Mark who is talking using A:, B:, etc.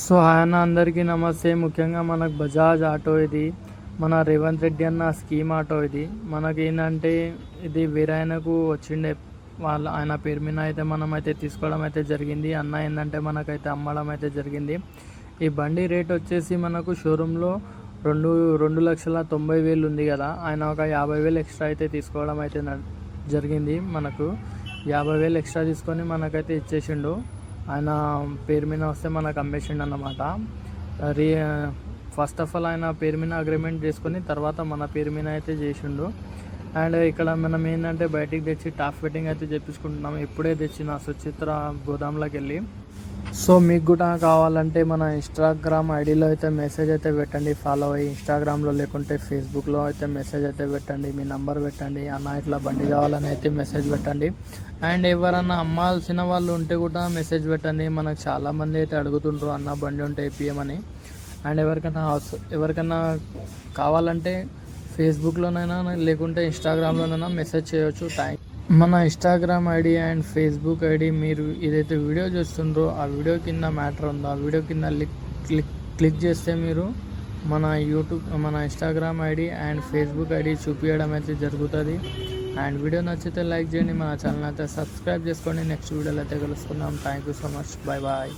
A: So ఆయన అందరికీ నమస్తే. ముఖ్యంగా మనకు బజాజ్ ఆటో ఇది మన రేవంత్ రెడ్డి అన్న స్కీమ్ ఆటో ఇది. మనకేంటంటే ఇది వేరే ఆయనకు వచ్చిండే ఆయన పేరు మీద అయితే మనం అయితే తీసుకోవడం అయితే జరిగింది. అన్న ఏంటంటే మనకైతే అమ్మడం అయితే జరిగింది. ఈ బండి రేట్ వచ్చేసి మనకు షోరూంలో 2,90,000 ఉంది కదా, ఆయన ఒక 50,000 ఎక్స్ట్రా అయితే తీసుకోవడం అయితే జరిగింది. మనకు 50,000 ఎక్స్ట్రా తీసుకొని మనకైతే ఇచ్చేసిండు. ఆయన పేరు మీద వస్తే మనకు అమ్మేసిండు అన్నమాట. ఫస్ట్ ఆఫ్ ఆల్ ఆయన పేరు మీద అగ్రిమెంట్ చేసుకొని తర్వాత మన పేరు మీద అయితే చేసిండు. అండ్ ఇక్కడ మనం ఏంటంటే బయటికి తెచ్చి టాప్ ఫిట్టింగ్ అయితే చేపించుకుంటున్నాం. ఇప్పుడే తెచ్చిన సుచిత్ర గోదాంలోకి వెళ్ళి. సో మీకు కూడా కావాలంటే మన ఇన్స్టాగ్రామ్ ఐడిలో అయితే మెసేజ్ అయితే పెట్టండి, ఫాలో అయ్యి. ఇన్స్టాగ్రామ్లో లేకుంటే ఫేస్బుక్లో అయితే మెసేజ్ అయితే పెట్టండి, మీ నంబర్ పెట్టండి, అన్న ఇట్లా బండి కావాలని అయితే మెసేజ్ పెట్టండి. అండ్ ఎవరన్నా అమ్మాల్సిన వాళ్ళు ఉంటే కూడా మెసేజ్ పెట్టండి. మనకు చాలామంది అయితే అడుగుతుండ్రు అన్న బండి ఉంటే ఏపీఎమని. అండ్ ఎవరికైనా కావాలంటే ఫేస్బుక్లోనైనా లేకుంటే ఇన్స్టాగ్రామ్లోనైనా మెసేజ్ చేయవచ్చు. మన Instagram ID and Facebook ID మీరు ఏదైతే వీడియో చూస్తుండ్రో ఆ వీడియో కింద మ్యాటర్ ఉందో ఆ వీడియో కింద క్లిక్ చేస్తే మీరు మన Instagram ID and Facebook ID చూపించడం అయితే జరుగుతుంది. అండ్ వీడియో నచ్చితే లైక్ చేయండి, మన ఛానల్ అయితే సబ్స్క్రైబ్ చేసుకోండి. నెక్స్ట్ వీడియోలో అయితే కలుసుకుందాం. Thank you so much. Bye bye.